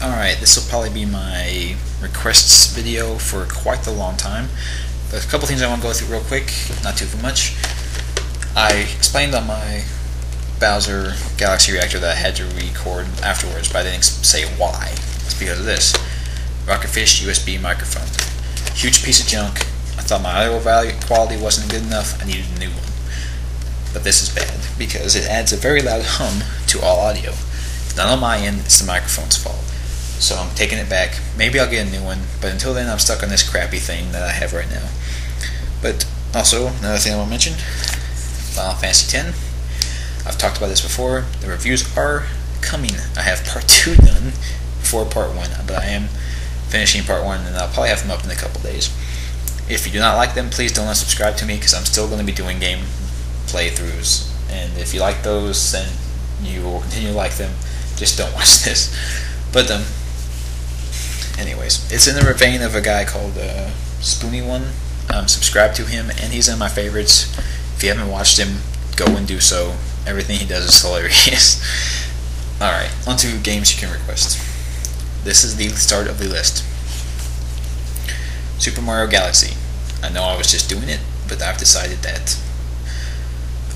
Alright, this will probably be my requests video for quite the long time. There's a couple things I want to go through real quick, not too much. I explained on my Bowser Galaxy Reactor that I had to record afterwards, but I didn't say why. It's because of this. Rocketfish USB microphone. Huge piece of junk. I thought my audio quality wasn't good enough, I needed a new one. But this is bad, because it adds a very loud hum to all audio. It's not on my end, it's the microphone's fault. So I'm taking it back. Maybe I'll get a new one, but until then I'm stuck on this crappy thing that I have right now. But also, another thing I want to mention, Final Fantasy X. I've talked about this before. The reviews are coming. I have part 2 done before part 1, but I am finishing part 1, and I'll probably have them up in a couple days. If you do not like them, please don't unsubscribe to me, because I'm still going to be doing game playthroughs. And if you like those, then you will continue to like them. Just don't watch this. But anyways, it's in the vein of a guy called Spoony1. I'm subscribed to him, and he's in my favorites. If you haven't watched him, go and do so. Everything he does is hilarious. Alright, on to games you can request. This is the start of the list. Super Mario Galaxy. I know I was just doing it, but I've decided that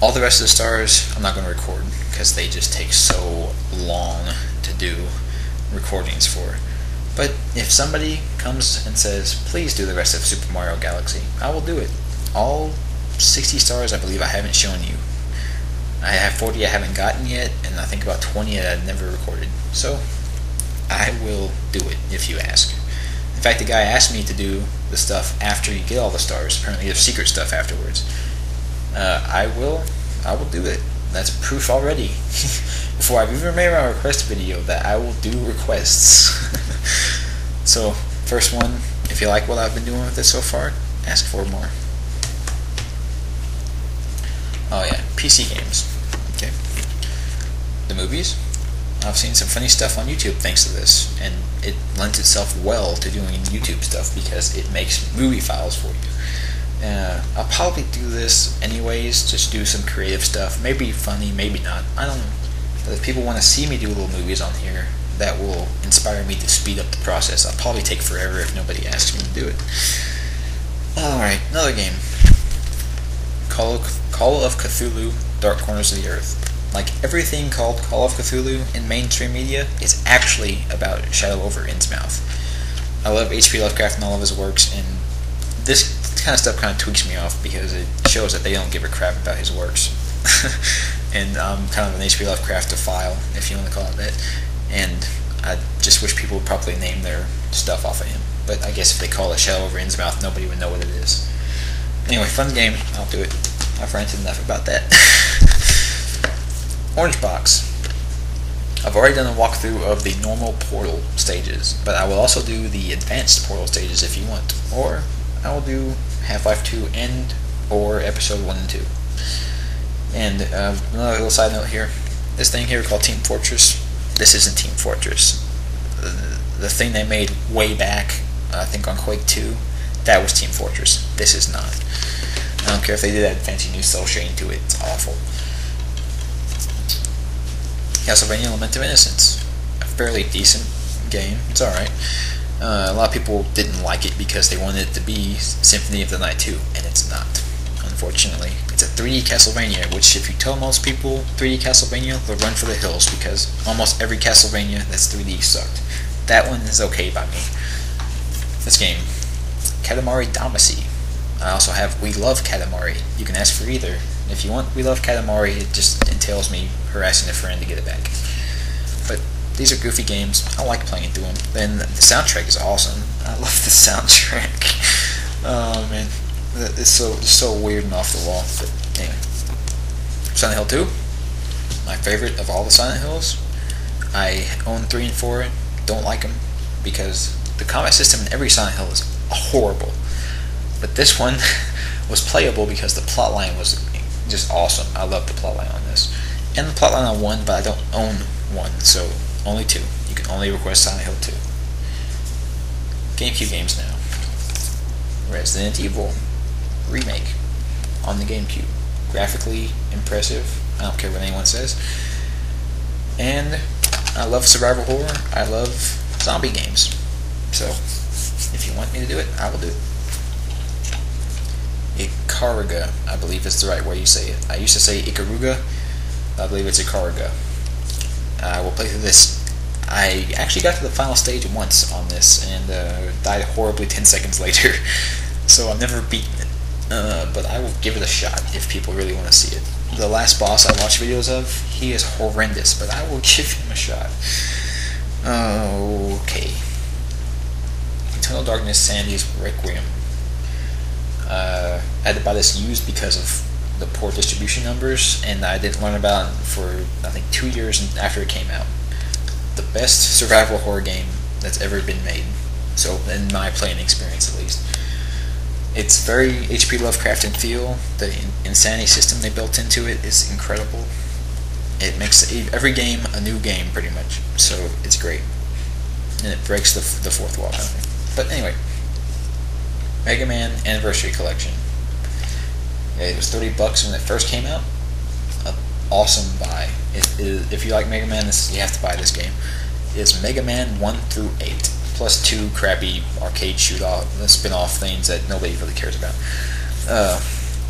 all the rest of the stars I'm not going to record, because they just take so long to do recordings for. But if somebody comes and says, please do the rest of Super Mario Galaxy, I will do it. All 60 stars I believe I haven't shown you. I have 40 I haven't gotten yet, and I think about 20 that I've never recorded. So, I will do it if you ask. In fact, the guy asked me to do the stuff after you get all the stars. Apparently there's secret stuff afterwards. I will do it. That's proof already. Before I've even made my request video that I will do requests. So, first one, if you like what I've been doing with this so far, ask for more. Oh yeah, PC games. Okay. The movies. I've seen some funny stuff on YouTube thanks to this, and it lends itself well to doing YouTube stuff because it makes movie files for you. I'll probably do this anyways, just do some creative stuff, maybe funny, maybe not, I don't know. But if people want to see me do little movies on here, that will inspire me to speed up the process. I'll probably take forever if nobody asks me to do it. Alright, another game. Call of Cthulhu, Dark Corners of the Earth. Like everything called Call of Cthulhu in mainstream media is actually about Shadow over Innsmouth. I love H.P. Lovecraft and all of his works, and this kind of stuff kind of tweaks me off because it shows that they don't give a crap about his works. And I'm kind of an H.P. Lovecraftophile, if you want to call it that. And I just wish people would properly name their stuff off of him. But I guess if they call it Shadow over Innsmouth, nobody would know what it is. Anyway, fun game. I'll do it. I've ranted enough about that. Orange Box. I've already done a walkthrough of the normal Portal stages, but I will also do the advanced Portal stages if you want. Or I will do Half-Life 2 and or Episode 1 and 2. And another little side note here. This thing here called Team Fortress, this isn't Team Fortress. The thing they made way back, I think on Quake 2, that was Team Fortress. This is not. I don't care if they did add fancy new cell shading to it, it's awful. Castlevania Lament of Innocence. A fairly decent game, it's alright. A lot of people didn't like it because they wanted it to be Symphony of the Night 2, and it's not, unfortunately. It's a 3D Castlevania, which if you tell most people 3D Castlevania, they'll run for the hills because almost every Castlevania that's 3D sucked. That one is okay by me. This game, Katamari Damacy. I also have We Love Katamari. You can ask for either. If you want We Love Katamari, it just entails me harassing a friend to get it back. But these are goofy games. I like playing through them. And the soundtrack is awesome. I love the soundtrack. Oh man, it's so weird and off the wall. But anyway, Silent Hill 2, my favorite of all the Silent Hills. I own 3 and 4. Don't like them because the combat system in every Silent Hill is horrible. But this one was playable because the plotline was just awesome. I love the plotline on this. And the plotline on 1, but I don't own 1, so only 2. You can only request Silent Hill 2. Gamecube games now. Resident Evil Remake on the Gamecube. Graphically impressive. I don't care what anyone says. And I love survival horror. I love zombie games. So, if you want me to do it, I will do it. Ikaruga, I believe is the right way you say it. I used to say Ikaruga, I believe it's Ikaruga. I will play through this. I actually got to the final stage once on this, and died horribly 10 seconds later, so I've never beaten it. But I will give it a shot if people really want to see it. The last boss I watched videos of, he is horrendous, but I will give him a shot. Okay. Eternal Darkness Sanity's Requiem. I had to buy this used because of the poor distribution numbers, and I didn't learn about it for, I think, 2 years after it came out. The best survival horror game that's ever been made, so in my playing experience at least. It's very H.P. Lovecraftian feel. The insanity system they built into it is incredible. It makes every game a new game, pretty much, so it's great. And it breaks the fourth wall, kind of thing. But anyway, Megaman Anniversary Collection. It was $30 when it first came out. An awesome buy. If you like Mega Man, you have to buy this game. It's Mega Man 1 through 8, plus 2 crappy arcade spin-off things that nobody really cares about.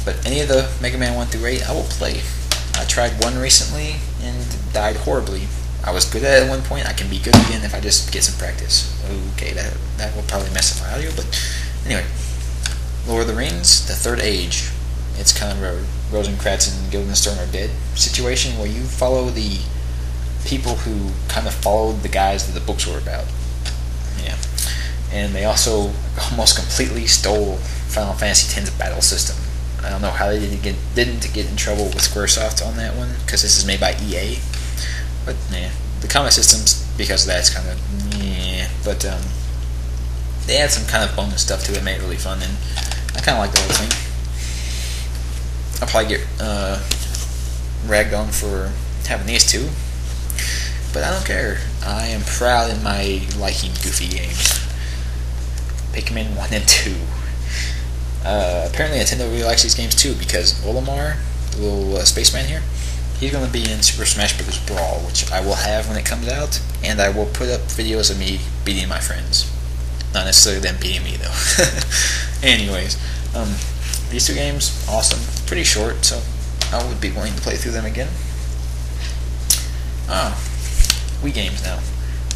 But any of the Mega Man 1 through 8, I will play. I tried one recently and died horribly. I was good at it at one point. I can be good again if I just get some practice. Okay, that will probably mess up my audio, but anyway. Lord of the Rings, The Third Age. It's kind of a Rosencrantz and Guildenstern are dead situation where you follow the people who kind of followed the guys that the books were about. Yeah. And they also almost completely stole Final Fantasy X's battle system. I don't know how they didn't get in trouble with Squaresoft on that one, because this is made by EA. But yeah, the combat systems, because of that, it's kind of yeah. But they add some kind of bonus stuff to it, made it really fun, and I kind of like the whole thing. I'll probably get ragged on for having these two, but I don't care. I am proud in my liking goofy games. Pikmin 1 and 2. Apparently Nintendo really likes these games too, because Olimar, the little spaceman here, he's going to be in Super Smash Bros. Brawl, which I will have when it comes out, and I will put up videos of me beating my friends. Not necessarily them beating me, though. Anyways, these two games, awesome. Pretty short, so I would be willing to play through them again. Wii Games now.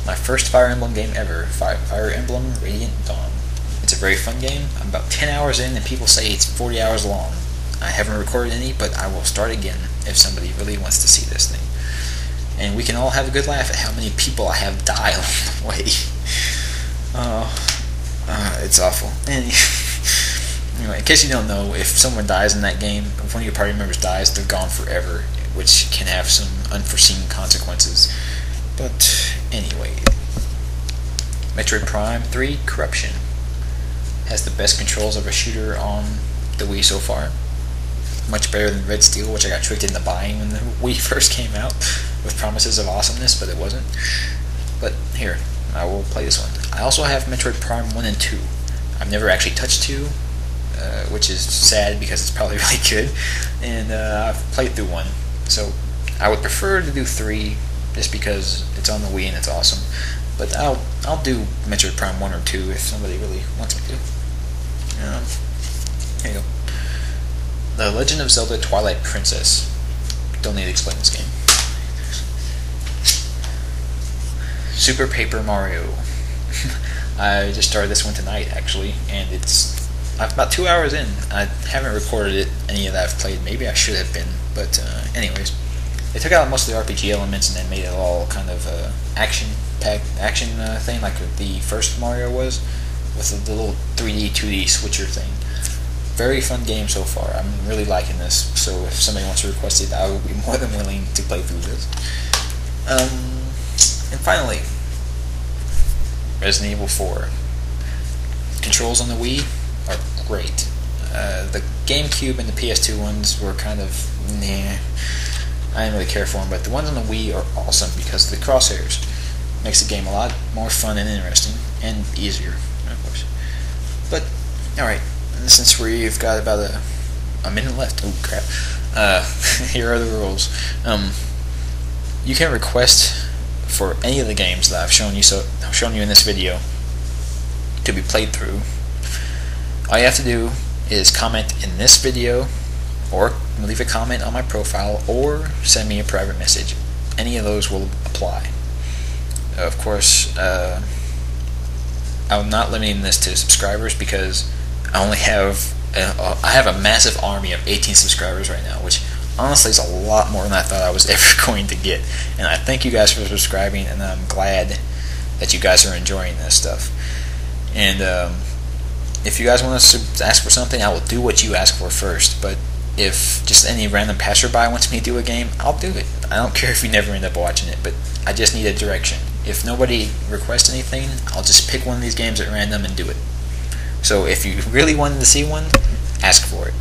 My first Fire Emblem game ever, Fire Emblem Radiant Dawn. It's a very fun game. I'm about 10 hours in, and people say it's 40 hours long. I haven't recorded any, but I will start again if somebody really wants to see this thing. And we can all have a good laugh at how many people I have die along the way. It's awful. Anyway, in case you don't know, if someone dies in that game, if one of your party members dies, they're gone forever, which can have some unforeseen consequences. But anyway, Metroid Prime 3 Corruption has the best controls of a shooter on the Wii so far. Much better than Red Steel, which I got tricked into buying when the Wii first came out, with promises of awesomeness, but it wasn't. But here, I will play this one. I also have Metroid Prime 1 and 2. I've never actually touched 2, which is sad because it's probably really good, and I've played through 1. So I would prefer to do 3, just because it's on the Wii and it's awesome. But I'll do Metroid Prime 1 or 2 if somebody really wants me to. Here you go. The Legend of Zelda Twilight Princess. Don't need to explain this game. Super Paper Mario. I just started this one tonight, actually, and I'm about 2 hours in. I haven't recorded it, any of that I've played. Maybe I should have been, but anyways. They took out most of the RPG elements and then made it all kind of action thing, like the first Mario was, with the little 3D, 2D switcher thing. Very fun game so far. I'm really liking this, so if somebody wants to request it, I will be more than willing to play through this. And finally, Resident Evil 4. Controls on the Wii are great. The Gamecube and the PS2 ones were kind of nah. I didn't really care for them, but the ones on the Wii are awesome because of the crosshairs. Makes the game a lot more fun and interesting, and easier, of course. But, alright, since we've got about a minute left, oh crap, here are the rules. You can request for any of the games that I've shown you in this video to be played through, all you have to do is comment in this video, or leave a comment on my profile, or send me a private message. Any of those will apply. Of course, I'm not limiting this to subscribers, because I only have a massive army of 18 subscribers right now, which honestly is a lot more than I thought I was ever going to get. And I thank you guys for subscribing, and I'm glad that you guys are enjoying this stuff. And if you guys want us to ask for something, I will do what you ask for first. But if just any random passerby wants me to do a game, I'll do it. I don't care if you never end up watching it, but I just need a direction. If nobody requests anything, I'll just pick one of these games at random and do it. So if you really wanted to see one, ask for it.